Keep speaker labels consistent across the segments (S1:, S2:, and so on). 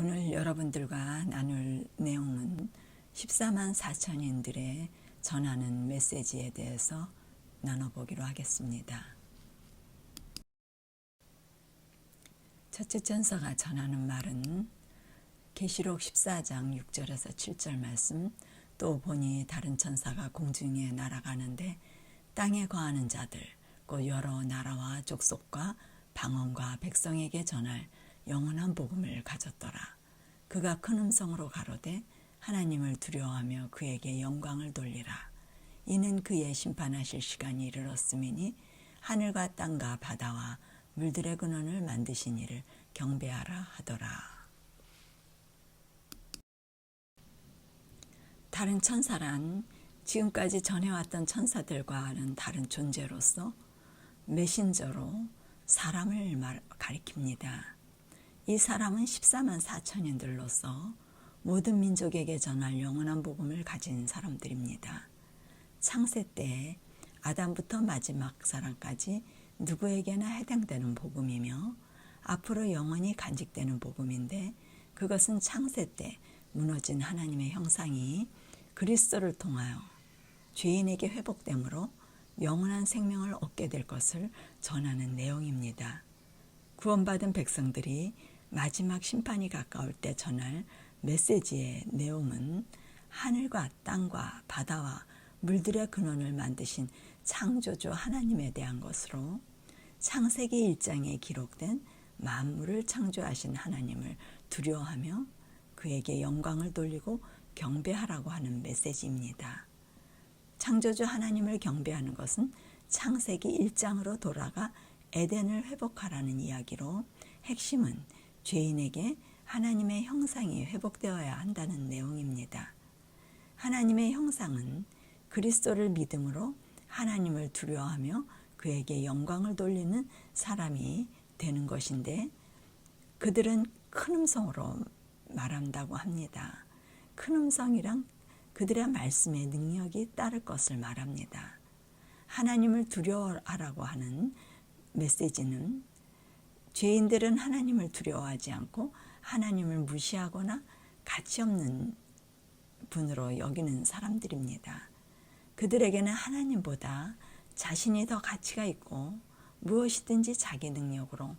S1: 오늘 여러분들과 나눌 내용은 14만 4천인들의 전하는 메시지에 대해서 나눠보기로 하겠습니다. 첫째 천사가 전하는 말은 계시록 14장 6절에서 7절 말씀, 또 보니 다른 천사가 공중에 날아가는데 땅에 거하는 자들 곧 여러 나라와 족속과 방언과 백성에게 전할 영원한 복음을 가졌더라. 그가 큰 음성으로 가로되 하나님을 두려워하며 그에게 영광을 돌리라. 이는 그의 심판하실 시간이 이르렀음이니 하늘과 땅과 바다와 물들의 근원을 만드신 이를 경배하라 하더라. 다른 천사란 지금까지 전해왔던 천사들과는 다른 존재로서 메신저로 사람을 가리킵니다. 이 사람은 14만 4천인들로서 모든 민족에게 전할 영원한 복음을 가진 사람들입니다. 창세 때 아담부터 마지막 사람까지 누구에게나 해당되는 복음이며 앞으로 영원히 간직되는 복음인데, 그것은 창세 때 무너진 하나님의 형상이 그리스도를 통하여 죄인에게 회복됨으로 영원한 생명을 얻게 될 것을 전하는 내용입니다. 구원받은 백성들이 마지막 심판이 가까울 때 전할 메시지의 내용은 하늘과 땅과 바다와 물들의 근원을 만드신 창조주 하나님에 대한 것으로, 창세기 1장에 기록된 만물을 창조하신 하나님을 두려워하며 그에게 영광을 돌리고 경배하라고 하는 메시지입니다. 창조주 하나님을 경배하는 것은 창세기 1장으로 돌아가 에덴을 회복하라는 이야기로, 핵심은 죄인에게 하나님의 형상이 회복되어야 한다는 내용입니다. 하나님의 형상은 그리스도를 믿음으로 하나님을 두려워하며 그에게 영광을 돌리는 사람이 되는 것인데, 그들은 큰 음성으로 말한다고 합니다. 큰 음성이란 그들의 말씀에 능력이 따를 것을 말합니다. 하나님을 두려워하라고 하는 메시지는 죄인들은 하나님을 두려워하지 않고 하나님을 무시하거나 가치없는 분으로 여기는 사람들입니다. 그들에게는 하나님보다 자신이 더 가치가 있고 무엇이든지 자기 능력으로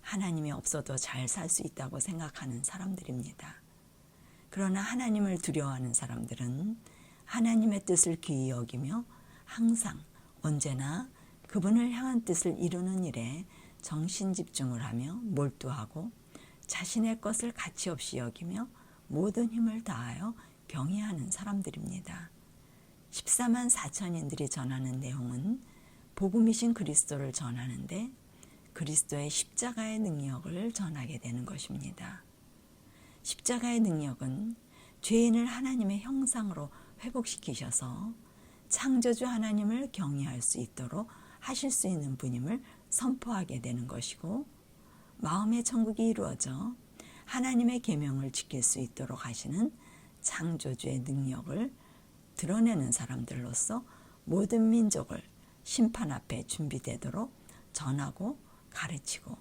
S1: 하나님이 없어도 잘 살 수 있다고 생각하는 사람들입니다. 그러나 하나님을 두려워하는 사람들은 하나님의 뜻을 귀히 여기며 항상 언제나 그분을 향한 뜻을 이루는 일에 정신 집중을 하며 몰두하고 자신의 것을 가치없이 여기며 모든 힘을 다하여 경외하는 사람들입니다. 14만 4천인들이 전하는 내용은 복음이신 그리스도를 전하는데, 그리스도의 십자가의 능력을 전하게 되는 것입니다. 십자가의 능력은 죄인을 하나님의 형상으로 회복시키셔서 창조주 하나님을 경외할 수 있도록 하실 수 있는 분임을 선포하게 되는 것이고, 마음의 천국이 이루어져 하나님의 계명을 지킬 수 있도록 하시는 창조주의 능력을 드러내는 사람들로서 모든 민족을 심판 앞에 준비되도록 전하고 가르치고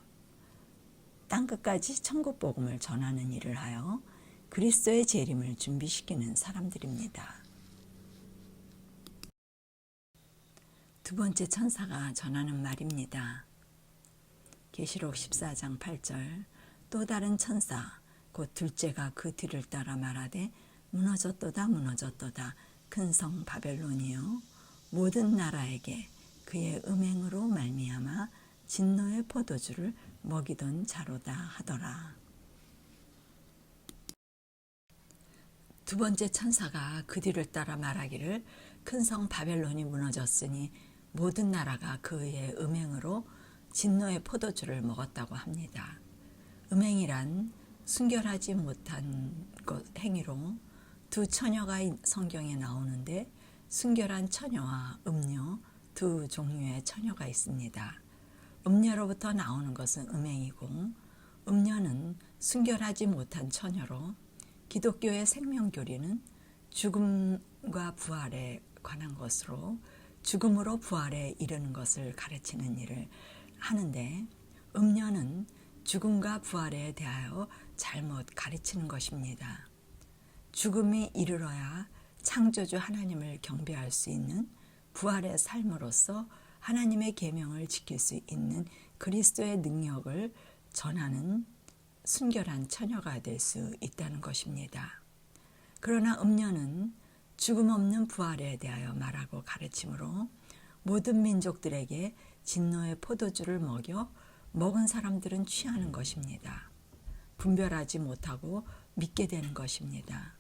S1: 땅끝까지 천국 복음을 전하는 일을 하여 그리스도의 재림을 준비시키는 사람들입니다. 두 번째 천사가 전하는 말입니다. 계시록 14장 8절, 또 다른 천사 곧 둘째가 그 뒤를 따라 말하되 무너졌도다 무너졌도다 큰 성 바벨론이요 모든 나라에게 그의 음행으로 말미암아 진노의 포도주를 먹이던 자로다 하더라. 두 번째 천사가 그 뒤를 따라 말하기를 큰 성 바벨론이 무너졌으니 모든 나라가 그의 음행으로 진노의 포도주를 먹었다고 합니다. 음행이란 순결하지 못한 행위로 두 처녀가 성경에 나오는데, 순결한 처녀와 음녀 두 종류의 처녀가 있습니다. 음녀로부터 나오는 것은 음행이고, 음녀는 순결하지 못한 처녀로, 기독교의 생명교리는 죽음과 부활에 관한 것으로 죽음으로 부활에 이르는 것을 가르치는 일을 하는데, 음녀는 죽음과 부활에 대하여 잘못 가르치는 것입니다. 죽음이 이르러야 창조주 하나님을 경배할 수 있는 부활의 삶으로서 하나님의 계명을 지킬 수 있는 그리스도의 능력을 전하는 순결한 처녀가 될 수 있다는 것입니다. 그러나 음녀는 죽음 없는 부활에 대하여 말하고 가르치므로 모든 민족들에게 진노의 포도주를 먹은 사람들은 취하는 것입니다. 분별하지 못하고 믿게 되는 것입니다.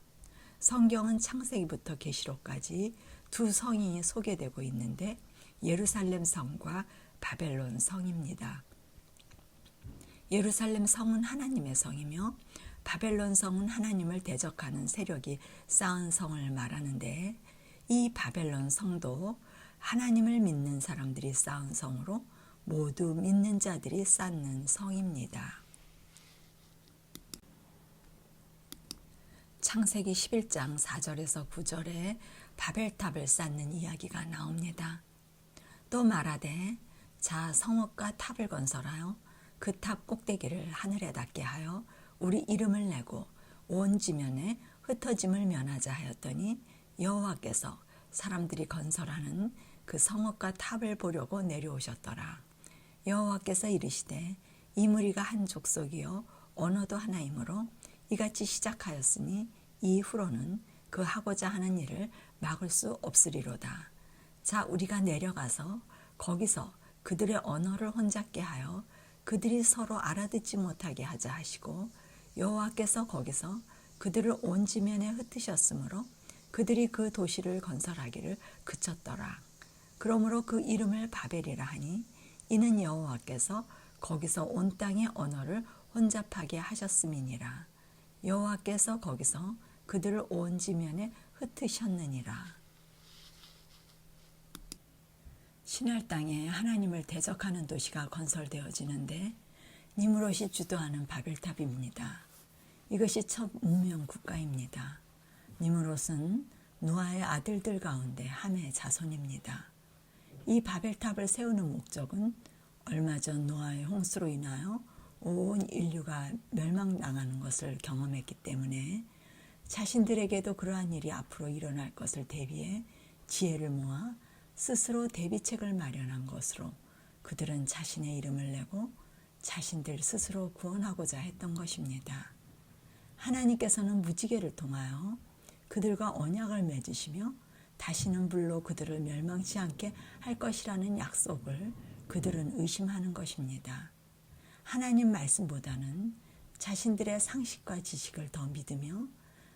S1: 성경은 창세기부터 계시록까지 두 성이 소개되고 있는데 예루살렘 성과 바벨론 성입니다. 예루살렘 성은 하나님의 성이며 바벨론 성은 하나님을 대적하는 세력이 쌓은 성을 말하는데 이 바벨론 성도 하나님을 믿는 사람들이 쌓은 성으로 모두 믿는 자들이 쌓는 성입니다. 창세기 11장 4절에서 9절에 바벨탑을 쌓는 이야기가 나옵니다. 또 말하되 자 성읍과 탑을 건설하여 그 탑 꼭대기를 하늘에 닿게 하여 우리 이름을 내고 온 지면에 흩어짐을 면하자 하였더니 여호와께서 사람들이 건설하는 그 성읍과 탑을 보려고 내려오셨더라. 여호와께서 이르시되 이 무리가 한 족속이요 언어도 하나이므로 이같이 시작하였으니 이후로는 그 하고자 하는 일을 막을 수 없으리로다. 자 우리가 내려가서 거기서 그들의 언어를 혼잡게 하여 그들이 서로 알아듣지 못하게 하자 하시고 여호와께서 거기서 그들을 온 지면에 흩으셨으므로 그들이 그 도시를 건설하기를 그쳤더라. 그러므로 그 이름을 바벨이라 하니 이는 여호와께서 거기서 온 땅의 언어를 혼잡하게 하셨음이니라. 여호와께서 거기서 그들을 온 지면에 흩으셨느니라. 신할 땅에 하나님을 대적하는 도시가 건설되어지는데 니므롯이 주도하는 바벨탑입니다. 이것이 첫 문명 국가입니다. 니므롯은 노아의 아들들 가운데 함의 자손입니다. 이 바벨탑을 세우는 목적은 얼마 전 노아의 홍수로 인하여 온 인류가 멸망당하는 것을 경험했기 때문에 자신들에게도 그러한 일이 앞으로 일어날 것을 대비해 지혜를 모아 스스로 대비책을 마련한 것으로 그들은 자신의 이름을 내고 자신들 스스로 구원하고자 했던 것입니다. 하나님께서는 무지개를 통하여 그들과 언약을 맺으시며 다시는 불로 그들을 멸망치 않게 할 것이라는 약속을 그들은 의심하는 것입니다. 하나님 말씀보다는 자신들의 상식과 지식을 더 믿으며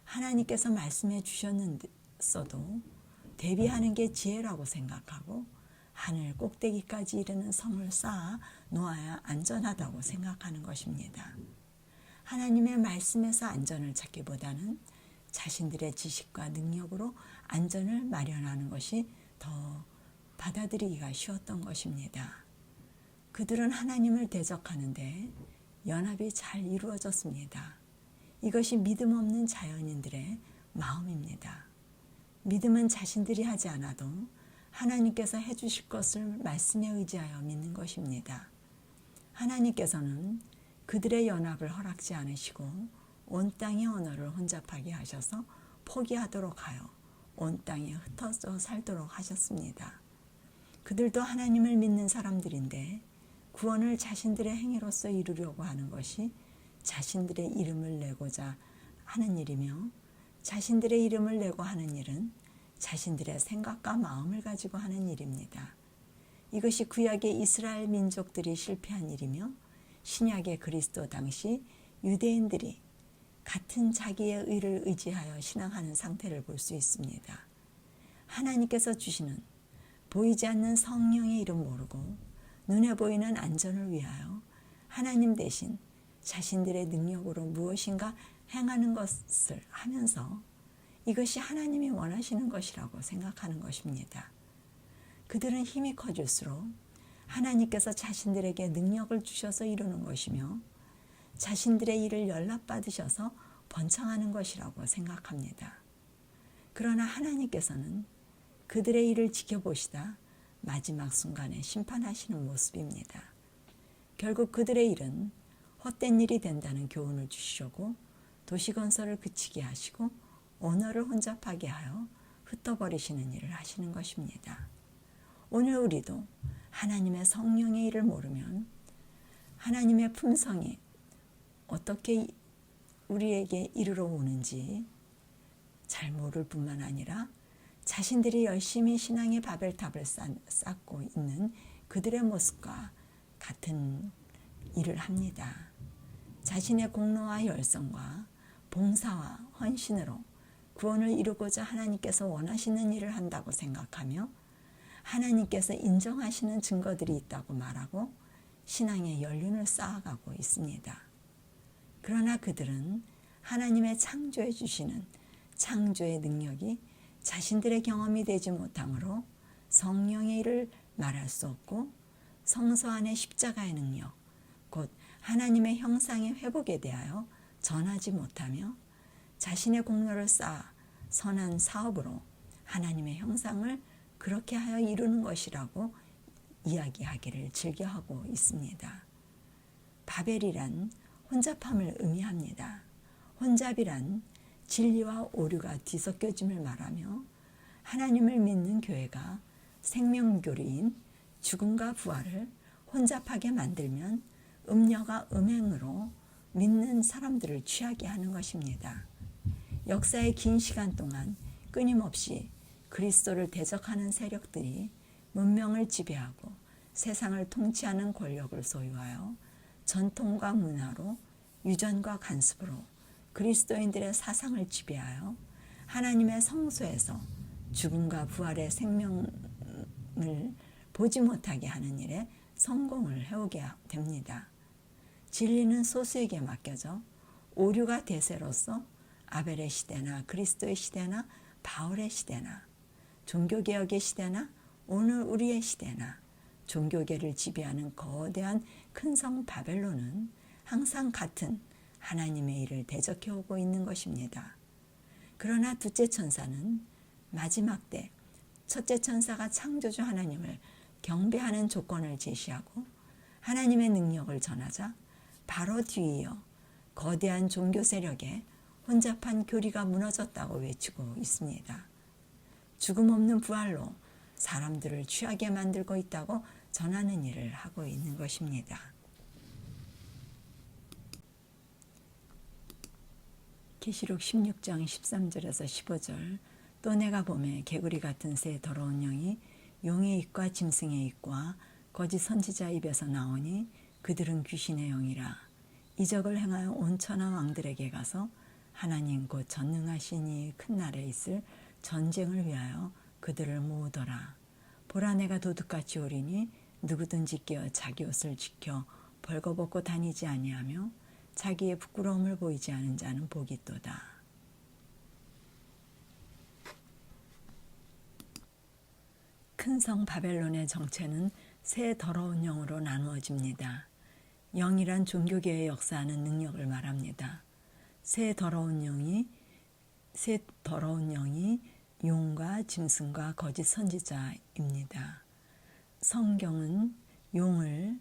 S1: 하나님께서 말씀해 주셨는데도 대비하는 게 지혜라고 생각하고 하늘 꼭대기까지 이르는 성을 쌓아 놓아야 안전하다고 생각하는 것입니다. 하나님의 말씀에서 안전을 찾기보다는 자신들의 지식과 능력으로 안전을 마련하는 것이 더 받아들이기가 쉬웠던 것입니다. 그들은 하나님을 대적하는데 연합이 잘 이루어졌습니다. 이것이 믿음 없는 자연인들의 마음입니다. 믿음은 자신들이 하지 않아도 하나님께서 해주실 것을 말씀에 의지하여 믿는 것입니다. 하나님께서는 그들의 연합을 허락지 않으시고 온 땅의 언어를 혼잡하게 하셔서 포기하도록 하여 온 땅에 흩어져 살도록 하셨습니다. 그들도 하나님을 믿는 사람들인데 구원을 자신들의 행위로서 이루려고 하는 것이 자신들의 이름을 내고자 하는 일이며 자신들의 이름을 내고 하는 일은 자신들의 생각과 마음을 가지고 하는 일입니다. 이것이 구약의 이스라엘 민족들이 실패한 일이며 신약의 그리스도 당시 유대인들이 같은 자기의 의를 의지하여 신앙하는 상태를 볼 수 있습니다. 하나님께서 주시는 보이지 않는 성령의 이름 모르고 눈에 보이는 안전을 위하여 하나님 대신 자신들의 능력으로 무엇인가 행하는 것을 하면서 이것이 하나님이 원하시는 것이라고 생각하는 것입니다. 그들은 힘이 커질수록 하나님께서 자신들에게 능력을 주셔서 이루는 것이며 자신들의 일을 연락받으셔서 번창하는 것이라고 생각합니다. 그러나 하나님께서는 그들의 일을 지켜보시다 마지막 순간에 심판하시는 모습입니다. 결국 그들의 일은 헛된 일이 된다는 교훈을 주시려고 도시건설을 그치게 하시고 언어를 혼잡하게 하여 흩어버리시는 일을 하시는 것입니다. 오늘 우리도 하나님의 성령의 일을 모르면 하나님의 품성이 어떻게 우리에게 이르러 오는지 잘 모를 뿐만 아니라 자신들이 열심히 신앙의 바벨탑을 쌓고 있는 그들의 모습과 같은 일을 합니다. 자신의 공로와 열성과 봉사와 헌신으로 구원을 이루고자 하나님께서 원하시는 일을 한다고 생각하며 하나님께서 인정하시는 증거들이 있다고 말하고 신앙의 연륜을 쌓아가고 있습니다. 그러나 그들은 하나님의 창조해 주시는 창조의 능력이 자신들의 경험이 되지 못하므로 성령의 일을 말할 수 없고 성소 안의 십자가의 능력, 곧 하나님의 형상의 회복에 대하여 전하지 못하며 자신의 공로를 쌓아 선한 사업으로 하나님의 형상을 그렇게 하여 이루는 것이라고 이야기하기를 즐겨하고 있습니다. 바벨이란 혼잡함을 의미합니다. 혼잡이란 진리와 오류가 뒤섞여짐을 말하며 하나님을 믿는 교회가 생명교리인 죽음과 부활을 혼잡하게 만들면 음녀가 음행으로 믿는 사람들을 취하게 하는 것입니다. 역사의 긴 시간 동안 끊임없이 그리스도를 대적하는 세력들이 문명을 지배하고 세상을 통치하는 권력을 소유하여 전통과 문화로 유전과 간습으로 그리스도인들의 사상을 지배하여 하나님의 성소에서 죽음과 부활의 생명을 보지 못하게 하는 일에 성공을 해오게 됩니다. 진리는 소수에게 맡겨져 오류가 대세로서 아벨의 시대나 그리스도의 시대나 바울의 시대나 종교개혁의 시대나 오늘 우리의 시대나 종교계를 지배하는 거대한 큰 성 바벨론은 항상 같은 하나님의 일을 대적해오고 있는 것입니다. 그러나 둘째 천사는 마지막 때 첫째 천사가 창조주 하나님을 경배하는 조건을 제시하고 하나님의 능력을 전하자 바로 뒤이어 거대한 종교 세력에 혼잡한 교리가 무너졌다고 외치고 있습니다. 죽음 없는 부활로 사람들을 취하게 만들고 있다고 전하는 일을 하고 있는 것입니다. 계시록 16장 13절에서 15절 또 내가 보매 개구리 같은 새 더러운 영이 용의 입과 짐승의 입과 거짓 선지자 입에서 나오니 그들은 귀신의 영이라. 이적을 행하여 온 천하 왕들에게 가서 하나님 곧 전능하신 이 큰 날에 있을 전쟁을 위하여 그들을 모으더라. 보라 내가 도둑같이 오리니 누구든지 깨어 자기 옷을 지켜 벌거벗고 다니지 아니하며 자기의 부끄러움을 보이지 않은 자는 복이 있도다. 큰 성 바벨론의 정체는 새 더러운 영으로 나누어집니다. 영이란 종교계의 역사하는 능력을 말합니다. 새 더러운 영이 용과 짐승과 거짓 선지자입니다. 성경은 용을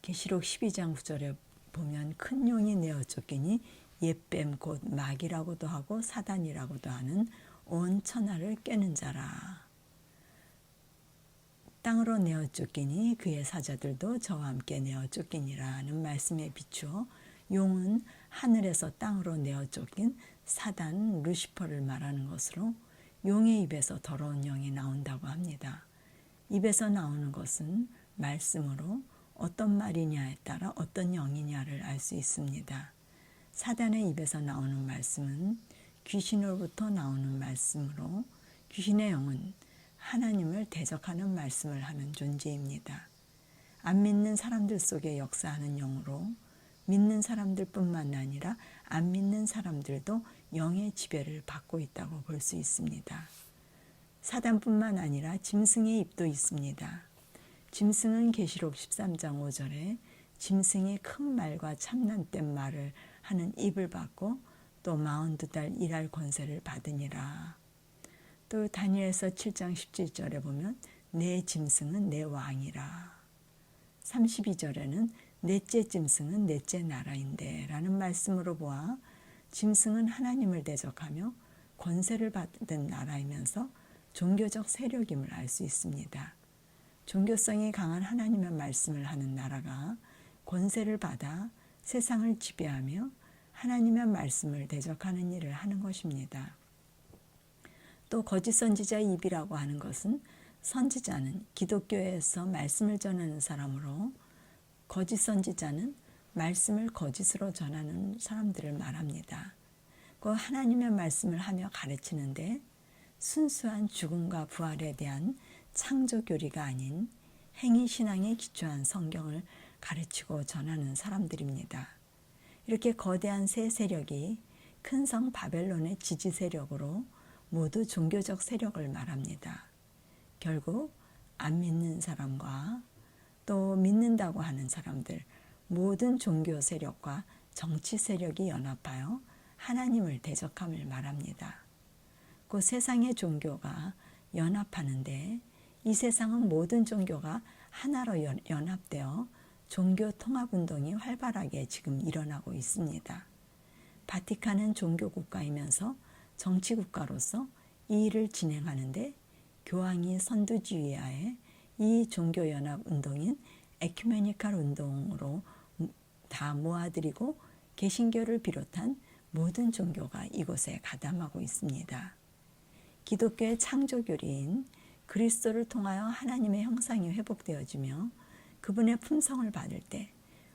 S1: 계시록 12장 9절에 보면 큰 용이 내어 쫓기니 옛뱀 곧 마귀라고도 하고 사단이라고도 하는 온 천하를 꿰는 자라. 땅으로 내어 쫓기니 그의 사자들도 저와 함께 내어 쫓기니라는 말씀에 비추어 용은 하늘에서 땅으로 내어 쫓긴 사단 루시퍼를 말하는 것으로 용의 입에서 더러운 영이 나온다고 합니다. 입에서 나오는 것은 말씀으로 어떤 말이냐에 따라 어떤 영이냐를 알 수 있습니다. 사단의 입에서 나오는 말씀은 귀신으로부터 나오는 말씀으로 귀신의 영은 하나님을 대적하는 말씀을 하는 존재입니다. 안 믿는 사람들 속에 역사하는 영으로 믿는 사람들뿐만 아니라 안 믿는 사람들도 영의 지배를 받고 있다고 볼 수 있습니다. 사단뿐만 아니라 짐승의 입도 있습니다. 짐승은 계시록 13장 5절에 짐승이 큰 말과 참난된 말을 하는 입을 받고 또 42달 일할 권세를 받으니라. 또 다니엘서 7장 17절에 보면 내 짐승은 내 왕이라. 32절에는 넷째 짐승은 넷째 나라인데 라는 말씀으로 보아 짐승은 하나님을 대적하며 권세를 받은 나라이면서 종교적 세력임을 알 수 있습니다. 종교성이 강한 하나님의 말씀을 하는 나라가 권세를 받아 세상을 지배하며 하나님의 말씀을 대적하는 일을 하는 것입니다. 또 거짓 선지자의 입이라고 하는 것은 선지자는 기독교에서 말씀을 전하는 사람으로 거짓 선지자는 말씀을 거짓으로 전하는 사람들을 말합니다. 그 하나님의 말씀을 하며 가르치는데 순수한 죽음과 부활에 대한 창조 교리가 아닌 행위 신앙에 기초한 성경을 가르치고 전하는 사람들입니다. 이렇게 거대한 세 세력이 큰 성 바벨론의 지지 세력으로 모두 종교적 세력을 말합니다. 결국 안 믿는 사람과 또 믿는다고 하는 사람들, 모든 종교 세력과 정치 세력이 연합하여 하나님을 대적함을 말합니다. 그 세상의 종교가 연합하는데 이 세상은 모든 종교가 하나로 연합되어 종교 통합운동이 활발하게 지금 일어나고 있습니다. 바티칸은 종교 국가이면서 정치 국가로서 이 일을 진행하는데 교황이 선두지휘하에 이 종교연합운동인 에큐메니칼 운동으로 다 모아들이고 개신교를 비롯한 모든 종교가 이곳에 가담하고 있습니다. 기독교의 창조교리인 그리스도를 통하여 하나님의 형상이 회복되어지며 그분의 품성을 받을 때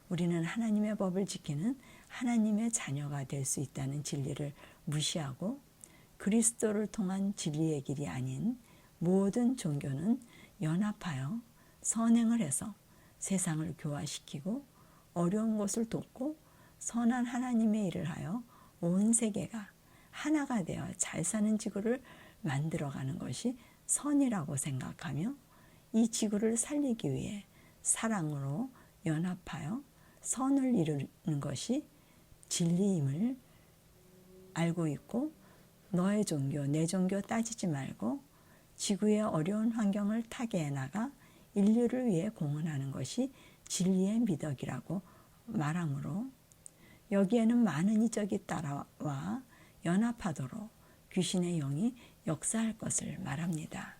S1: 우리는 하나님의 법을 지키는 하나님의 자녀가 될 수 있다는 진리를 무시하고 그리스도를 통한 진리의 길이 아닌 모든 종교는 연합하여 선행을 해서 세상을 교화시키고 어려운 것을 돕고 선한 하나님의 일을 하여 온 세계가 하나가 되어 잘 사는 지구를 만들어가는 것이 선이라고 생각하며 이 지구를 살리기 위해 사랑으로 연합하여 선을 이루는 것이 진리임을 알고 있고 너의 종교, 내 종교 따지지 말고 지구의 어려운 환경을 타개해 나가 인류를 위해 공헌하는 것이 진리의 미덕이라고 말하므로 여기에는 많은 이적이 따라와 연합하도록 귀신의 영이 역사할 것을 말합니다.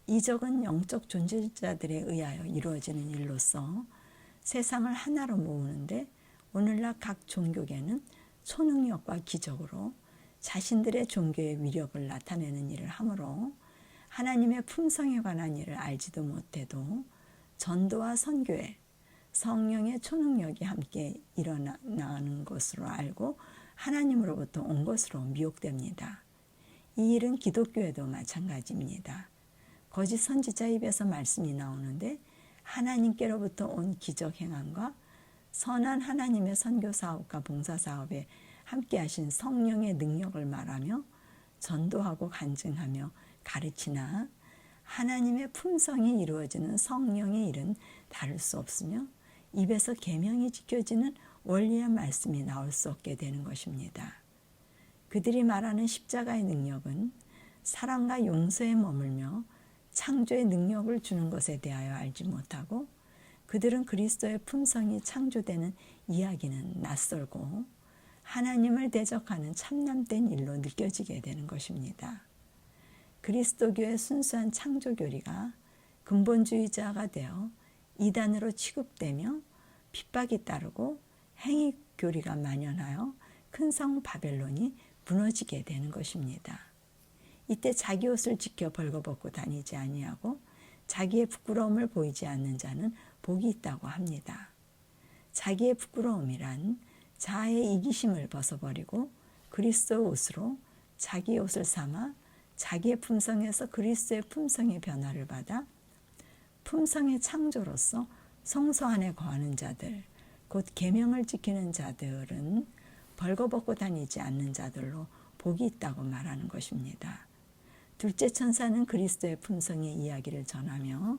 S1: 이적은 영적 존재자들에 의하여 이루어지는 일로서 세상을 하나로 모으는데 오늘날 각 종교계는 초능력과 기적으로 자신들의 종교의 위력을 나타내는 일을 하므로 하나님의 품성에 관한 일을 알지도 못해도 전도와 선교에 성령의 초능력이 함께 일어나는 것으로 알고 하나님으로부터 온 것으로 미혹됩니다. 이 일은 기독교에도 마찬가지입니다. 거짓 선지자 입에서 말씀이 나오는데 하나님께로부터 온 기적 행함과 선한 하나님의 선교 사업과 봉사 사업에 함께 하신 성령의 능력을 말하며 전도하고 간증하며 가르치나 하나님의 품성이 이루어지는 성령의 일은 다를 수 없으며 입에서 계명이 지켜지는 원리의 말씀이 나올 수 없게 되는 것입니다. 그들이 말하는 십자가의 능력은 사랑과 용서에 머물며 창조의 능력을 주는 것에 대하여 알지 못하고 그들은 그리스도의 품성이 창조되는 이야기는 낯설고 하나님을 대적하는 참남된 일로 느껴지게 되는 것입니다. 그리스도교의 순수한 창조교리가 근본주의자가 되어 이단으로 취급되며 핍박이 따르고 행위교리가 만연하여 큰 성 바벨론이 무너지게 되는 것입니다. 이때 자기 옷을 지켜 벌거벗고 다니지 아니하고 자기의 부끄러움을 보이지 않는 자는 복이 있다고 합니다. 자기의 부끄러움이란 자아의 이기심을 벗어버리고 그리스도 옷으로 자기 옷을 삼아 자기의 품성에서 그리스도의 품성의 변화를 받아 품성의 창조로서 성소 안에 거하는 자들, 곧 계명을 지키는 자들은 벌거벗고 다니지 않는 자들로 복이 있다고 말하는 것입니다. 둘째 천사는 그리스도의 품성의 이야기를 전하며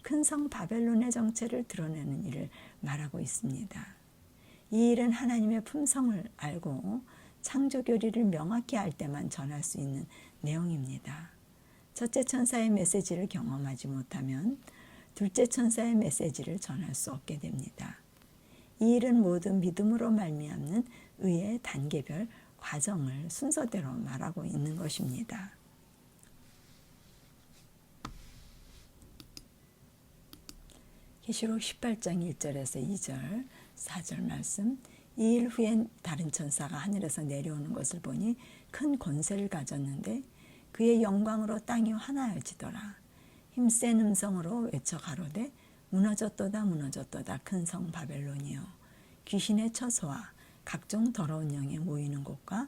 S1: 큰 성 바벨론의 정체를 드러내는 일을 말하고 있습니다. 이 일은 하나님의 품성을 알고 창조교리를 명확히 알 때만 전할 수 있는 내용입니다. 첫째 천사의 메시지를 경험하지 못하면 둘째 천사의 메시지를 전할 수 없게 됩니다. 이 일은 모두 믿음으로 말미암는 의의 단계별 과정을 순서대로 말하고 있는 것입니다. 계시록 18장 1절에서 2절, 4절 말씀. 이 일 후엔 다른 천사가 하늘에서 내려오는 것을 보니 큰 권세를 가졌는데 그의 영광으로 땅이 환하여지더라. 힘센 음성으로 외쳐 가로되 무너졌도다 무너졌도다 큰 성 바벨론이여, 귀신의 처소와 각종 더러운 영에 모이는 곳과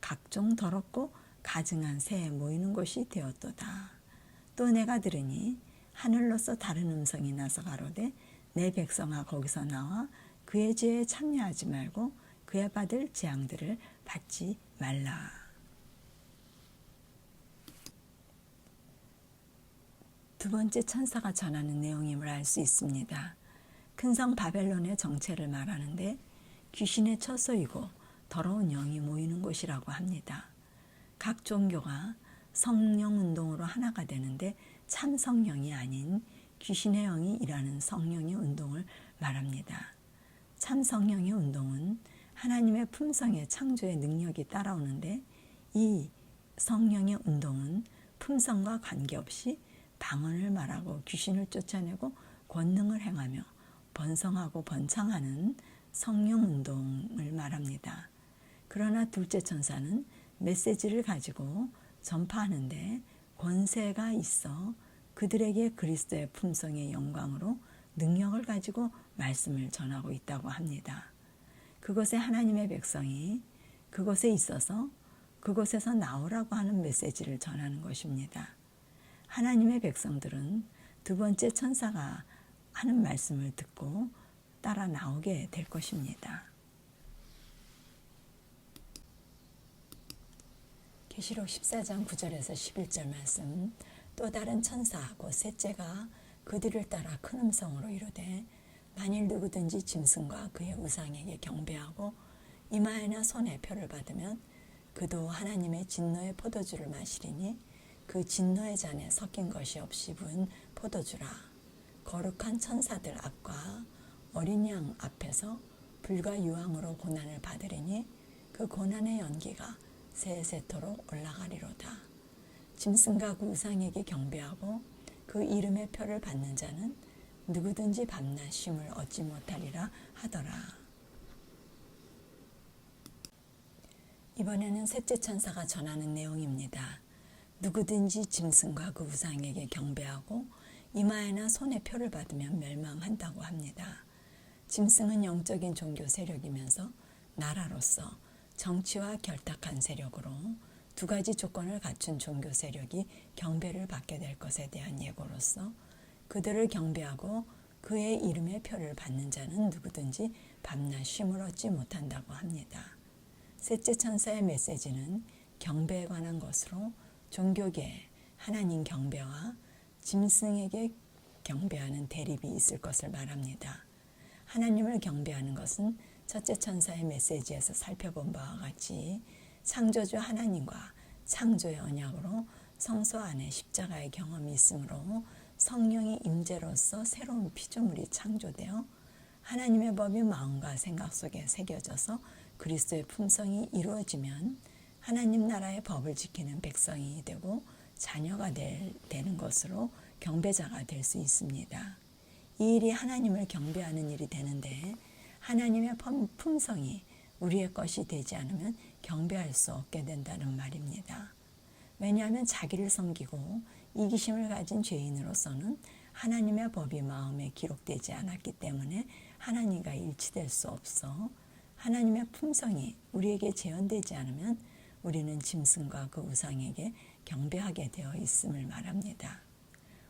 S1: 각종 더럽고 가증한 새에 모이는 곳이 되었도다. 또 내가 들으니 하늘로서 다른 음성이 나서 가로되 내 백성아 거기서 나와 그의 죄에 참여하지 말고 그의 받을 재앙들을 받지 말라. 두 번째 천사가 전하는 내용임을 알 수 있습니다. 큰 성 바벨론의 정체를 말하는데 귀신의 처소이고 더러운 영이 모이는 곳이라고 합니다. 각 종교가 성령 운동으로 하나가 되는데 참 성령이 아닌 귀신의 영이 일하는 성령의 운동을 말합니다. 참 성령의 운동은 하나님의 품성의 창조의 능력이 따라오는데 이 성령의 운동은 품성과 관계없이 방언을 말하고 귀신을 쫓아내고 권능을 행하며 번성하고 번창하는 성령 운동을 말합니다. 그러나 둘째 천사는 메시지를 가지고 전파하는데 권세가 있어 그들에게 그리스도의 품성의 영광으로 능력을 가지고 말씀을 전하고 있다고 합니다. 그곳에 하나님의 백성이 그곳에 있어서 그곳에서 나오라고 하는 메시지를 전하는 것입니다. 하나님의 백성들은 두 번째 천사가 하는 말씀을 듣고 따라 나오게 될 것입니다. 계시록 14장 9절에서 11절 말씀. 또 다른 천사 곧 셋째가 그들을 따라 큰 음성으로 이르되 만일 누구든지 짐승과 그의 우상에게 경배하고 이마에나 손에 표를 받으면 그도 하나님의 진노의 포도주를 마시리니 그 진노의 잔에 섞인 것이 없이 부은 포도주라. 거룩한 천사들 앞과 어린 양 앞에서 불과 유황으로 고난을 받으리니 그 고난의 연기가 세세토록 올라가리로다. 짐승과 그 우상에게 경배하고 그 이름의 표를 받는 자는 누구든지 밤낮 쉼을 얻지 못하리라 하더라. 이번에는 셋째 천사가 전하는 내용입니다. 누구든지 짐승과 그 우상에게 경배하고 이마에나 손에 표를 받으면 멸망한다고 합니다. 짐승은 영적인 종교 세력이면서 나라로서 정치와 결탁한 세력으로 두 가지 조건을 갖춘 종교 세력이 경배를 받게 될 것에 대한 예고로서 그들을 경배하고 그의 이름의 표를 받는 자는 누구든지 밤낮 쉼을 얻지 못한다고 합니다. 셋째 천사의 메시지는 경배에 관한 것으로 종교계 하나님 경배와 짐승에게 경배하는 대립이 있을 것을 말합니다. 하나님을 경배하는 것은 첫째 천사의 메시지에서 살펴본 바와 같이 창조주 하나님과 창조의 언약으로 성소 안에 십자가의 경험이 있으므로 성령의 임재로서 새로운 피조물이 창조되어 하나님의 법이 마음과 생각 속에 새겨져서 그리스도의 품성이 이루어지면 하나님 나라의 법을 지키는 백성이 되고 자녀가 되는 것으로 경배자가 될 수 있습니다. 이 일이 하나님을 경배하는 일이 되는데 하나님의 품성이 우리의 것이 되지 않으면 경배할 수 없게 된다는 말입니다. 왜냐하면 자기를 섬기고 이기심을 가진 죄인으로서는 하나님의 법이 마음에 기록되지 않았기 때문에 하나님과 일치될 수 없어 하나님의 품성이 우리에게 재현되지 않으면 우리는 짐승과 그 우상에게 경배하게 되어 있음을 말합니다.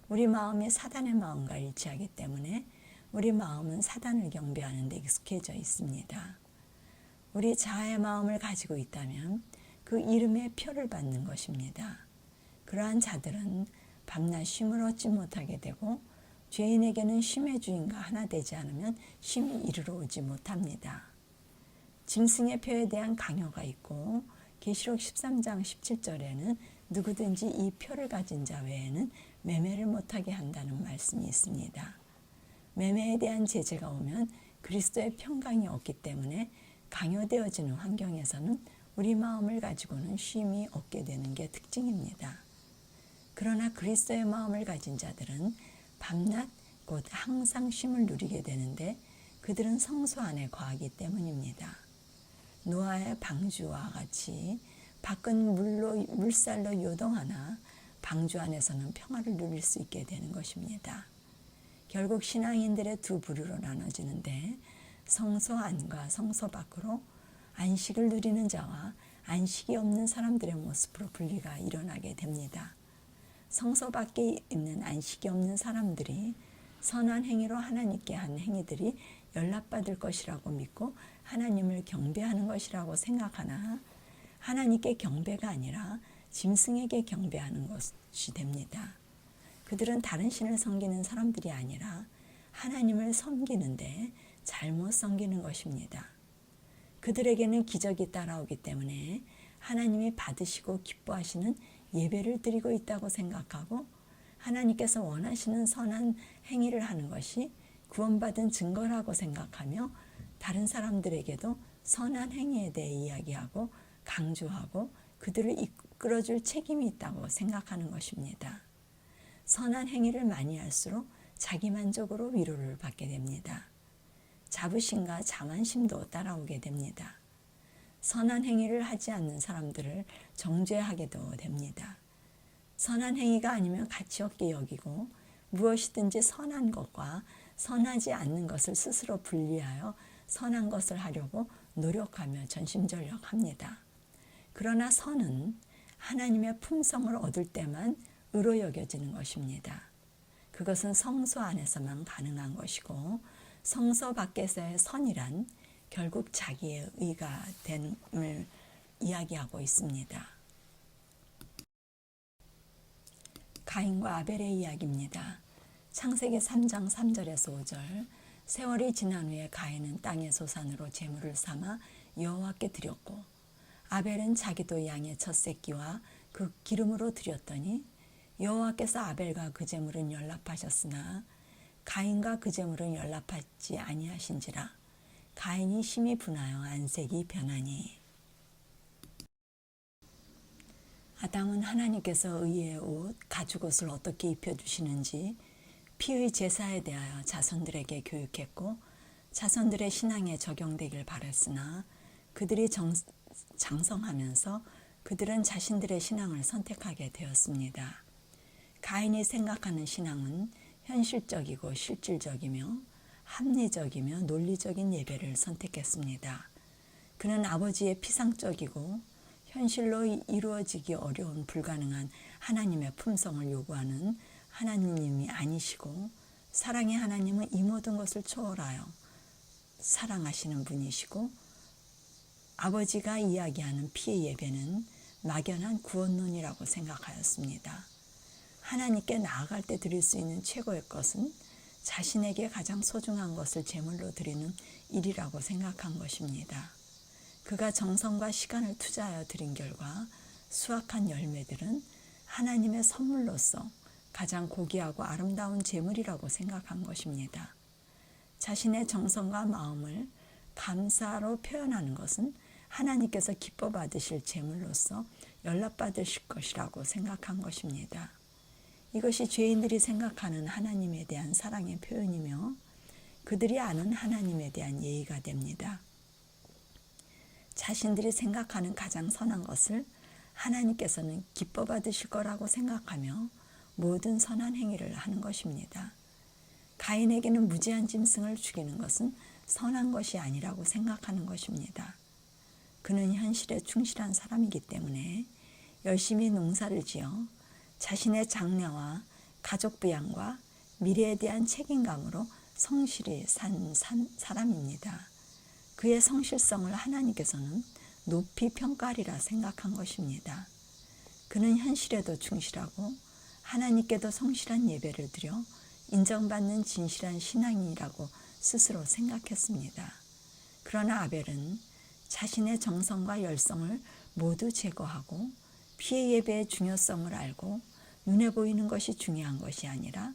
S1: 우리 마음이 사단의 마음과 일치하기 때문에 우리 마음은 사단을 경배하는 데 익숙해져 있습니다. 우리 자아의 마음을 가지고 있다면 그 이름의 표를 받는 것입니다. 그러한 자들은 밤낮 쉼을 얻지 못하게 되고 죄인에게는 쉼의 주인과 하나 되지 않으면 쉼이 이르러 오지 못합니다. 짐승의 표에 대한 강요가 있고 계시록 13장 17절에는 누구든지 이 표를 가진 자 외에는 매매를 못하게 한다는 말씀이 있습니다. 매매에 대한 제재가 오면 그리스도의 평강이 없기 때문에 강요되어지는 환경에서는 우리 마음을 가지고는 쉼이 없게 되는 게 특징입니다. 그러나 그리스도의 마음을 가진 자들은 밤낮 곧 항상 쉼을 누리게 되는데 그들은 성소 안에 거하기 때문입니다. 노아의 방주와 같이 밖은 물살로 요동하나 방주 안에서는 평화를 누릴 수 있게 되는 것입니다. 결국 신앙인들의 두 부류로 나눠지는데 성소 안과 성소 밖으로 안식을 누리는 자와 안식이 없는 사람들의 모습으로 분리가 일어나게 됩니다. 성소 밖에 있는 안식이 없는 사람들이 선한 행위로 하나님께 한 행위들이 연락받을 것이라고 믿고 하나님을 경배하는 것이라고 생각하나 하나님께 경배가 아니라 짐승에게 경배하는 것이 됩니다. 그들은 다른 신을 섬기는 사람들이 아니라 하나님을 섬기는데 잘못 섬기는 것입니다. 그들에게는 기적이 따라오기 때문에 하나님이 받으시고 기뻐하시는 예배를 드리고 있다고 생각하고 하나님께서 원하시는 선한 행위를 하는 것이 구원받은 증거라고 생각하며 다른 사람들에게도 선한 행위에 대해 이야기하고 강조하고 그들을 이끌어줄 책임이 있다고 생각하는 것입니다. 선한 행위를 많이 할수록 자기만족으로 위로를 받게 됩니다. 자부심과 자만심도 따라오게 됩니다. 선한 행위를 하지 않는 사람들을 정죄하게도 됩니다. 선한 행위가 아니면 가치 없게 여기고 무엇이든지 선한 것과 선하지 않는 것을 스스로 분리하여 선한 것을 하려고 노력하며 전심전력합니다. 그러나 선은 하나님의 품성을 얻을 때만 의로 여겨지는 것입니다. 그것은 성소 안에서만 가능한 것이고 성소 밖에서의 선이란 결국 자기의 의가 됨을 이야기하고 있습니다. 가인과 아벨의 이야기입니다. 창세기 3장 3절에서 5절. 세월이 지난 후에 가인은 땅의 소산으로 제물을 삼아 여호와께 드렸고 아벨은 자기도 양의 첫 새끼와 그 기름으로 드렸더니 여호와께서 아벨과 그 제물은 연락하셨으나 가인과 그 제물은 연락하지 아니하신지라. 가인이 심히 분하여 안색이 변하니. 아담은 하나님께서 의의 옷, 가죽옷을 어떻게 입혀주시는지 피의 제사에 대하여 자손들에게 교육했고 자손들의 신앙에 적용되길 바랐으나 그들이 장성하면서 그들은 자신들의 신앙을 선택하게 되었습니다. 가인이 생각하는 신앙은 현실적이고 실질적이며 합리적이며 논리적인 예배를 선택했습니다. 그는 아버지의 피상적이고 현실로 이루어지기 어려운 불가능한 하나님의 품성을 요구하는 하나님이 아니시고 사랑의 하나님은 이 모든 것을 초월하여 사랑하시는 분이시고 아버지가 이야기하는 피의 예배는 막연한 구원론이라고 생각하였습니다. 하나님께 나아갈 때 드릴 수 있는 최고의 것은 자신에게 가장 소중한 것을 제물로 드리는 일이라고 생각한 것입니다. 그가 정성과 시간을 투자하여 드린 결과 수확한 열매들은 하나님의 선물로서 가장 고귀하고 아름다운 제물이라고 생각한 것입니다. 자신의 정성과 마음을 감사로 표현하는 것은 하나님께서 기뻐 받으실 제물로서 연락받으실 것이라고 생각한 것입니다. 이것이 죄인들이 생각하는 하나님에 대한 사랑의 표현이며 그들이 아는 하나님에 대한 예의가 됩니다. 자신들이 생각하는 가장 선한 것을 하나님께서는 기뻐 받으실 거라고 생각하며 모든 선한 행위를 하는 것입니다. 가인에게는 무지한 짐승을 죽이는 것은 선한 것이 아니라고 생각하는 것입니다. 그는 현실에 충실한 사람이기 때문에 열심히 농사를 지어 자신의 장래와 가족 부양과 미래에 대한 책임감으로 성실히 산 사람입니다. 그의 성실성을 하나님께서는 높이 평가하리라 생각한 것입니다. 그는 현실에도 충실하고 하나님께도 성실한 예배를 드려 인정받는 진실한 신앙이라고 스스로 생각했습니다. 그러나 아벨은 자신의 정성과 열성을 모두 제거하고 피의 예배의 중요성을 알고 눈에 보이는 것이 중요한 것이 아니라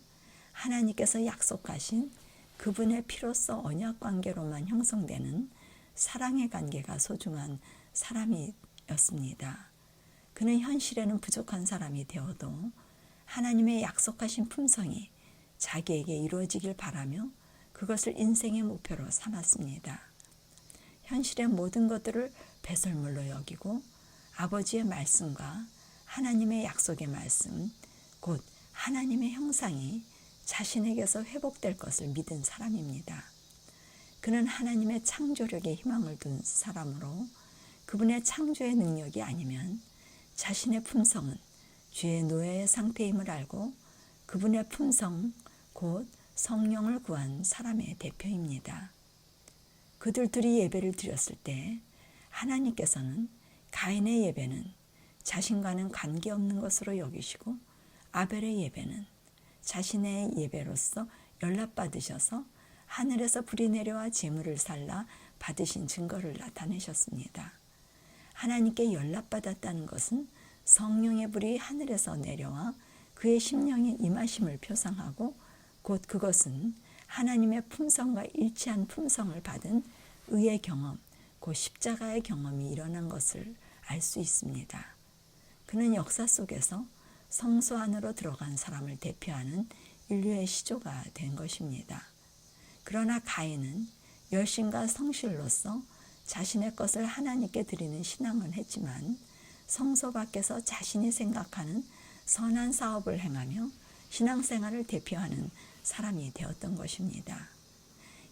S1: 하나님께서 약속하신 그분의 피로써 언약 관계로만 형성되는 사랑의 관계가 소중한 사람이었습니다. 그는 현실에는 부족한 사람이 되어도 하나님의 약속하신 품성이 자기에게 이루어지길 바라며 그것을 인생의 목표로 삼았습니다. 현실의 모든 것들을 배설물로 여기고 아버지의 말씀과 하나님의 약속의 말씀, 곧 하나님의 형상이 자신에게서 회복될 것을 믿은 사람입니다. 그는 하나님의 창조력에 희망을 둔 사람으로 그분의 창조의 능력이 아니면 자신의 품성은 죄의 노예의 상태임을 알고 그분의 품성, 곧 성령을 구한 사람의 대표입니다. 그들 둘이 예배를 드렸을 때 하나님께서는 가인의 예배는 자신과는 관계없는 것으로 여기시고 아벨의 예배는 자신의 예배로서 연락받으셔서 하늘에서 불이 내려와 제물을 살라 받으신 증거를 나타내셨습니다. 하나님께 연락받았다는 것은 성령의 불이 하늘에서 내려와 그의 심령에 임하심을 표상하고 곧 그것은 하나님의 품성과 일치한 품성을 받은 의의 경험, 곧 십자가의 경험이 일어난 것을 알 수 있습니다. 그는 역사 속에서 성소 안으로 들어간 사람을 대표하는 인류의 시조가 된 것입니다. 그러나 가인은 열심과 성실로서 자신의 것을 하나님께 드리는 신앙은 했지만 성소 밖에서 자신이 생각하는 선한 사업을 행하며 신앙생활을 대표하는 사람이 되었던 것입니다.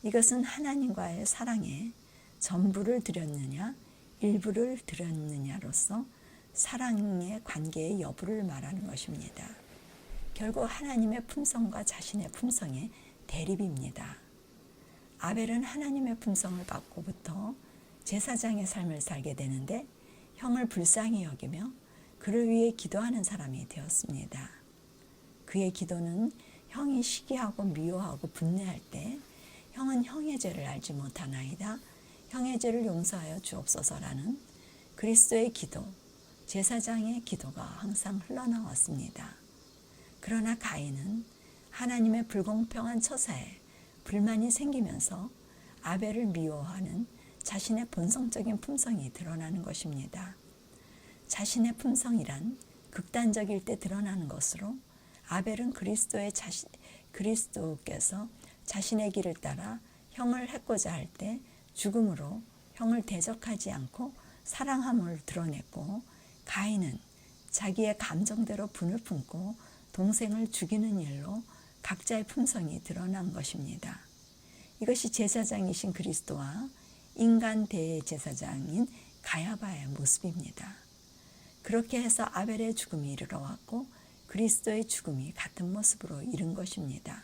S1: 이것은 하나님과의 사랑에 전부를 드렸느냐 일부를 드렸느냐로서 사랑의 관계의 여부를 말하는 것입니다. 결국 하나님의 품성과 자신의 품성의 대립입니다. 아벨은 하나님의 품성을 받고부터 제사장의 삶을 살게 되는데 형을 불쌍히 여기며 그를 위해 기도하는 사람이 되었습니다. 그의 기도는 형이 시기하고 미워하고 분내할 때 형은 형의 죄를 알지 못하나이다. 형의 죄를 용서하여 주옵소서라는 그리스도의 기도, 제사장의 기도가 항상 흘러나왔습니다. 그러나 가인은 하나님의 불공평한 처사에 불만이 생기면서 아벨을 미워하는 자신의 본성적인 품성이 드러나는 것입니다. 자신의 품성이란 극단적일 때 드러나는 것으로 아벨은 그리스도께서 자신의 길을 따라 형을 해코자 할 때 죽음으로 형을 대적하지 않고 사랑함을 드러냈고 가인은 자기의 감정대로 분을 품고 동생을 죽이는 일로 각자의 품성이 드러난 것입니다. 이것이 제사장이신 그리스도와 인간 대제사장인 가야바의 모습입니다. 그렇게 해서 아벨의 죽음이 이르러 왔고 그리스도의 죽음이 같은 모습으로 이른 것입니다.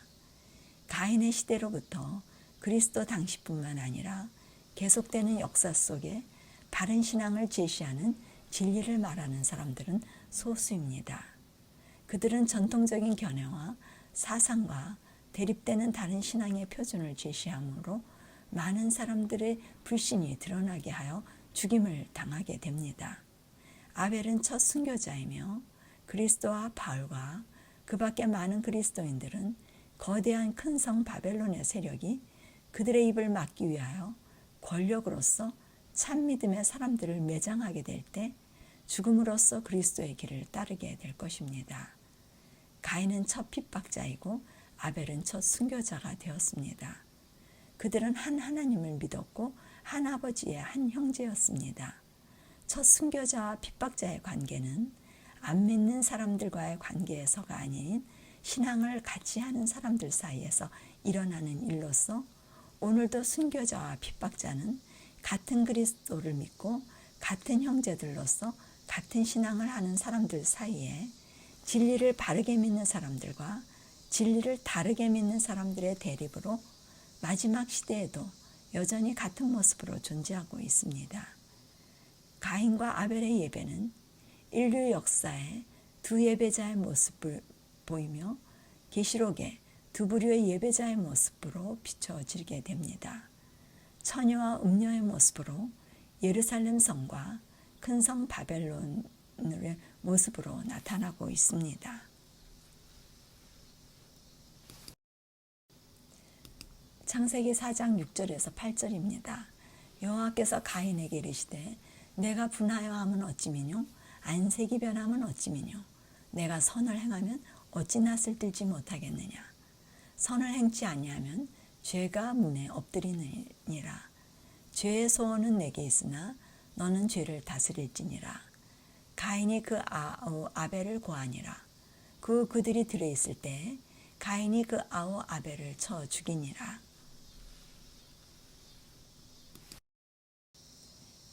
S1: 가인의 시대로부터 그리스도 당시뿐만 아니라 계속되는 역사 속에 바른 신앙을 제시하는 진리를 말하는 사람들은 소수입니다. 그들은 전통적인 견해와 사상과 대립되는 다른 신앙의 표준을 제시하므로 많은 사람들의 불신이 드러나게 하여 죽임을 당하게 됩니다. 아벨은 첫 순교자이며 그리스도와 바울과 그 밖에 많은 그리스도인들은 거대한 큰 성 바벨론의 세력이 그들의 입을 막기 위하여 권력으로서 참 믿음의 사람들을 매장하게 될 때 죽음으로써 그리스도의 길을 따르게 될 것입니다. 가인은 첫 핍박자이고 아벨은 첫 순교자가 되었습니다. 그들은 한 하나님을 믿었고 한 아버지의 한 형제였습니다. 첫 순교자와 핍박자의 관계는 안 믿는 사람들과의 관계에서가 아닌 신앙을 같이 하는 사람들 사이에서 일어나는 일로서 오늘도 순교자와 핍박자는 같은 그리스도를 믿고 같은 형제들로서 같은 신앙을 하는 사람들 사이에 진리를 바르게 믿는 사람들과 진리를 다르게 믿는 사람들의 대립으로 마지막 시대에도 여전히 같은 모습으로 존재하고 있습니다. 가인과 아벨의 예배는 인류 역사에 두 예배자의 모습을 보이며 계시록에 두 부류의 예배자의 모습으로 비춰지게 됩니다. 처녀와 음녀의 모습으로 예루살렘 성과 큰 성 바벨론의 모습으로 나타나고 있습니다. 창세기 4장 6절에서 8절입니다. 여호와께서 가인에게 이르시되 내가 분하여 함은 어찌미뇨 안색이 변함은 어찌미뇨 내가 선을 행하면 어찌 낯을 들지 못하겠느냐 선을 행치 아니하면 죄가 문에 엎드리느니라 죄의 소원은 내게 있으나 너는 죄를 다스릴지니라 가인이 그 아우 아벨을 고하니라 그들이 들어있을 때 가인이 그 아우 아벨을 쳐 죽이니라.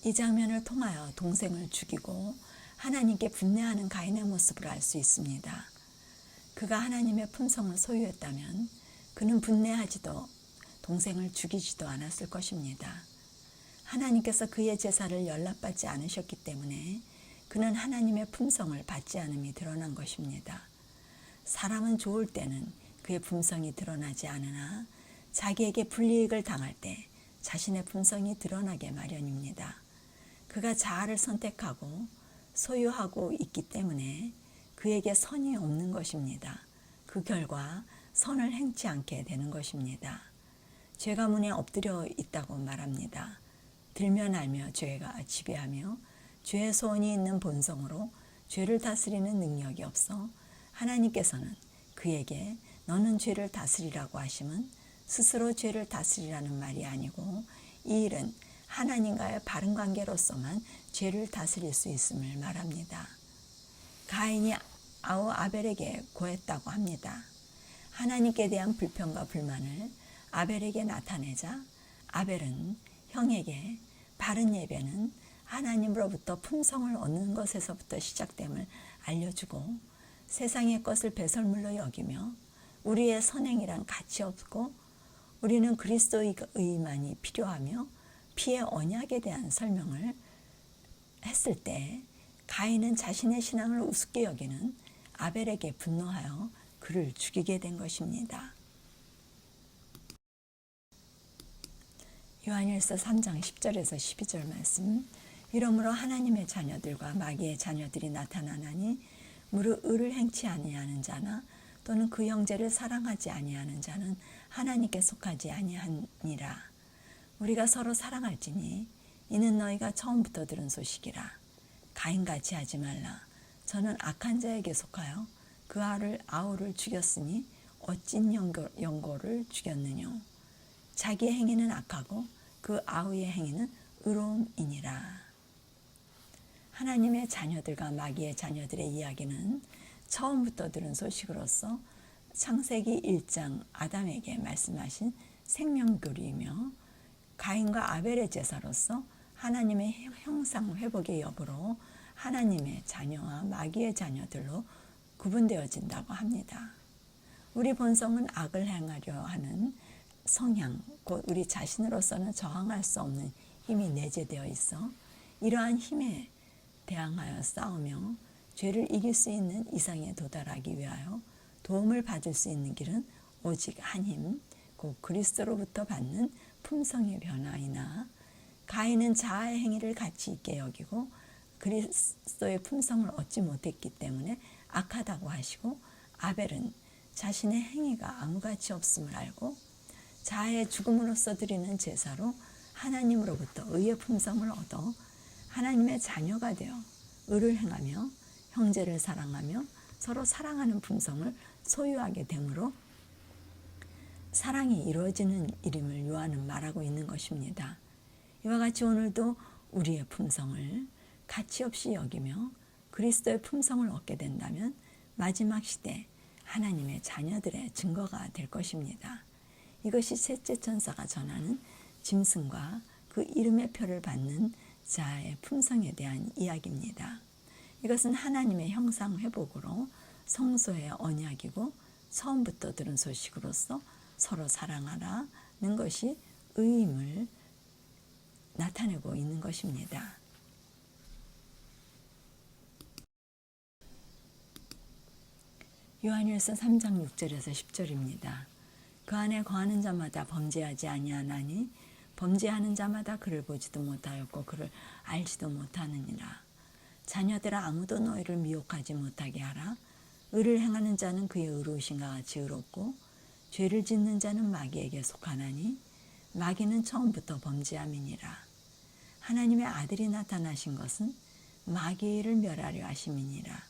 S1: 이 장면을 통하여 동생을 죽이고 하나님께 분내하는 가인의 모습을 알 수 있습니다. 그가 하나님의 품성을 소유했다면 그는 분내하지도 동생을 죽이지도 않았을 것입니다. 하나님께서 그의 제사를 연락받지 않으셨기 때문에 그는 하나님의 품성을 받지 않음이 드러난 것입니다. 사람은 좋을 때는 그의 품성이 드러나지 않으나 자기에게 불이익을 당할 때 자신의 품성이 드러나게 마련입니다. 그가 자아를 선택하고 소유하고 있기 때문에 그에게 선이 없는 것입니다. 그 결과 선을 행치 않게 되는 것입니다. 죄가 문에 엎드려 있다고 말합니다. 들면 알며 죄가 지배하며 죄의 소원이 있는 본성으로 죄를 다스리는 능력이 없어 하나님께서는 그에게 너는 죄를 다스리라고 하심은 스스로 죄를 다스리라는 말이 아니고 이 일은 하나님과의 바른 관계로서만 죄를 다스릴 수 있음을 말합니다. 가인이 아우 아벨에게 고했다고 합니다. 하나님께 대한 불평과 불만을 아벨에게 나타내자 아벨은 형에게 바른 예배는 하나님으로부터 품성을 얻는 것에서부터 시작됨을 알려주고 세상의 것을 배설물로 여기며 우리의 선행이란 가치 없고 우리는 그리스도의 의만이 필요하며 피의 언약에 대한 설명을 했을 때 가인은 자신의 신앙을 우습게 여기는 아벨에게 분노하여 그를 죽이게 된 것입니다. 요한일서 3장 10절에서 12절 말씀 이러므로 하나님의 자녀들과 마귀의 자녀들이 나타나나니 무릇 의를 행치 아니하는 자나 또는 그 형제를 사랑하지 아니하는 자는 하나님께 속하지 아니하니라. 우리가 서로 사랑할지니 이는 너희가 처음부터 들은 소식이라. 가인같이 하지 말라. 저는 악한 자에게 속하여 그 아우를 죽였으니 어찐 영고를 죽였느뇨. 자기의 행위는 악하고 그 아우의 행위는 의로움이니라. 하나님의 자녀들과 마귀의 자녀들의 이야기는 처음부터 들은 소식으로서 창세기 1장 아담에게 말씀하신 생명교리이며 가인과 아벨의 제사로서 하나님의 형상 회복의 여부로 하나님의 자녀와 마귀의 자녀들로 구분되어진다고 합니다. 우리 본성은 악을 행하려 하는 성향, 곧 우리 자신으로서는 저항할 수 없는 힘이 내재되어 있어 이러한 힘에 대항하여 싸우며 죄를 이길 수 있는 이상에 도달하기 위하여 도움을 받을 수 있는 길은 오직 한 힘, 곧 그리스도로부터 받는 품성의 변화이나 가인은 자아의 행위를 가치 있게 여기고 그리스도의 품성을 얻지 못했기 때문에 악하다고 하시고 아벨은 자신의 행위가 아무 가치 없음을 알고 자아의 죽음으로써 드리는 제사로 하나님으로부터 의의 품성을 얻어 하나님의 자녀가 되어 의를 행하며 형제를 사랑하며 서로 사랑하는 품성을 소유하게 되므로 사랑이 이루어지는 일임을 요한은 말하고 있는 것입니다. 이와 같이 오늘도 우리의 품성을 가치 없이 여기며 그리스도의 품성을 얻게 된다면 마지막 시대 하나님의 자녀들의 증거가 될 것입니다. 이것이 셋째 천사가 전하는 짐승과 그 이름의 표를 받는 자의 품성에 대한 이야기입니다. 이것은 하나님의 형상 회복으로 성소의 언약이고 처음부터 들은 소식으로서 서로 사랑하라는 것이 의임을 나타내고 있는 것입니다. 요한일서 3장 6절에서 10절입니다. 그 안에 거하는 자마다 범죄하지 아니하나니 범죄하는 자마다 그를 보지도 못하였고 그를 알지도 못하느니라. 자녀들아 아무도 너희를 미혹하지 못하게 하라. 의를 행하는 자는 그의 의로우신가 같이 의롭고 죄를 짓는 자는 마귀에게 속하나니 마귀는 처음부터 범죄함이니라. 하나님의 아들이 나타나신 것은 마귀를 멸하려 하심이니라.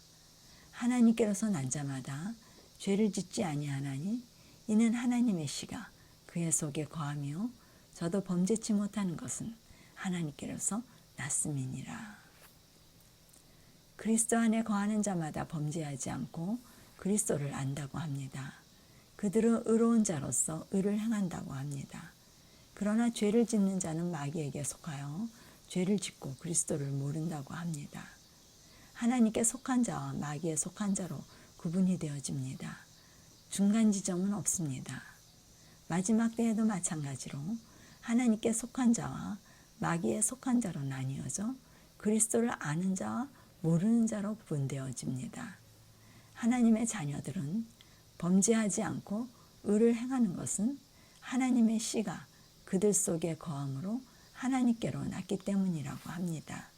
S1: 하나님께로서 난 자마다 죄를 짓지 아니하나니 이는 하나님의 씨가 그의 속에 거하며 저도 범죄치 못하는 것은 하나님께로서 났음이니라. 그리스도 안에 거하는 자마다 범죄하지 않고 그리스도를 안다고 합니다. 그들은 의로운 자로서 의를 행한다고 합니다. 그러나 죄를 짓는 자는 마귀에게 속하여 죄를 짓고 그리스도를 모른다고 합니다. 하나님께 속한 자와 마귀에 속한 자로 구분이 되어집니다. 중간 지점은 없습니다. 마지막 때에도 마찬가지로 하나님께 속한 자와 마귀에 속한 자로 나뉘어져 그리스도를 아는 자와 모르는 자로 구분되어집니다. 하나님의 자녀들은 범죄하지 않고 의를 행하는 것은 하나님의 씨가 그들 속에 거함으로 하나님께로 났기 때문이라고 합니다.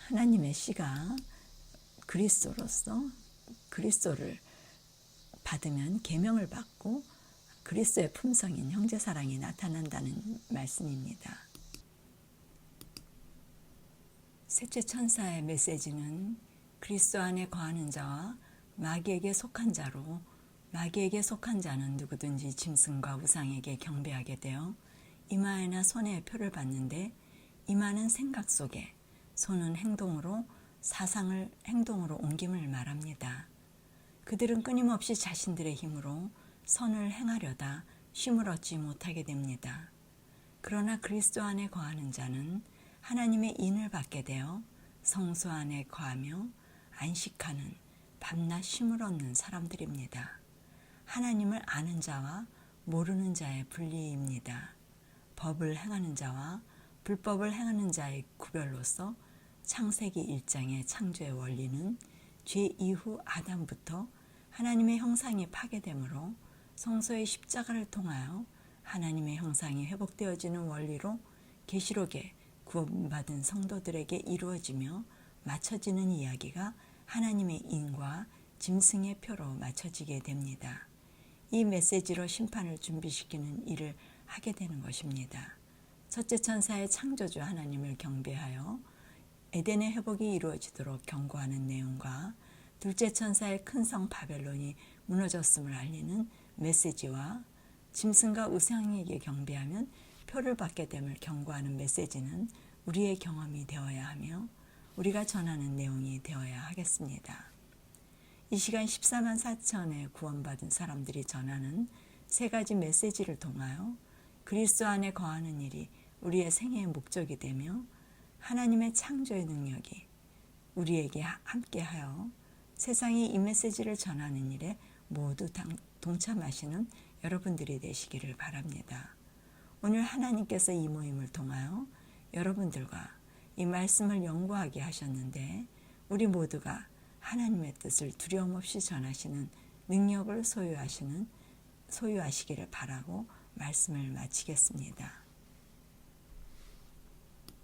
S1: 하나님의 씨가 그리스도로서 그리스도를 받으면 계명을 받고 그리스도의 품성인 형제사랑이 나타난다는 말씀입니다. 셋째 천사의 메시지는 그리스도 안에 거하는 자와 마귀에게 속한 자로, 마귀에게 속한 자는 누구든지 짐승과 우상에게 경배하게 되어 이마에나 손에 표를 받는데 이마는 생각 속에, 손은 행동으로 사상을 행동으로 옮김을 말합니다. 그들은 끊임없이 자신들의 힘으로 선을 행하려다 쉼을 얻지 못하게 됩니다. 그러나 그리스도 안에 거하는 자는 하나님의 인을 받게 되어 성소 안에 거하며 안식하는 밤낮 쉼을 얻는 사람들입니다. 하나님을 아는 자와 모르는 자의 분리입니다. 법을 행하는 자와 불법을 행하는 자의 구별로서 창세기 1장의 창조의 원리는 죄 이후 아담부터 하나님의 형상이 파괴되므로 성소의 십자가를 통하여 하나님의 형상이 회복되어지는 원리로 계시록에 구원받은 성도들에게 이루어지며 맞춰지는 이야기가 하나님의 인과 짐승의 표로 맞춰지게 됩니다. 이 메시지로 심판을 준비시키는 일을 하게 되는 것입니다. 첫째 천사의 창조주 하나님을 경배하여 에덴의 회복이 이루어지도록 경고하는 내용과 둘째 천사의 큰 성 바벨론이 무너졌음을 알리는 메시지와 짐승과 우상에게 경배하면 표를 받게 됨을 경고하는 메시지는 우리의 경험이 되어야 하며 우리가 전하는 내용이 되어야 하겠습니다. 이 시간 14만 4천의 구원받은 사람들이 전하는 세 가지 메시지를 통하여 그리스도 안에 거하는 일이 우리의 생애의 목적이 되며 하나님의 창조의 능력이 우리에게 함께하여 세상에 이 메시지를 전하는 일에 모두 동참하시는 여러분들이 되시기를 바랍니다. 오늘 하나님께서 이 모임을 통하여 여러분들과 이 말씀을 연구하게 하셨는데 우리 모두가 하나님의 뜻을 두려움 없이 전하시는 능력을 소유하시기를 바라고 말씀을 마치겠습니다.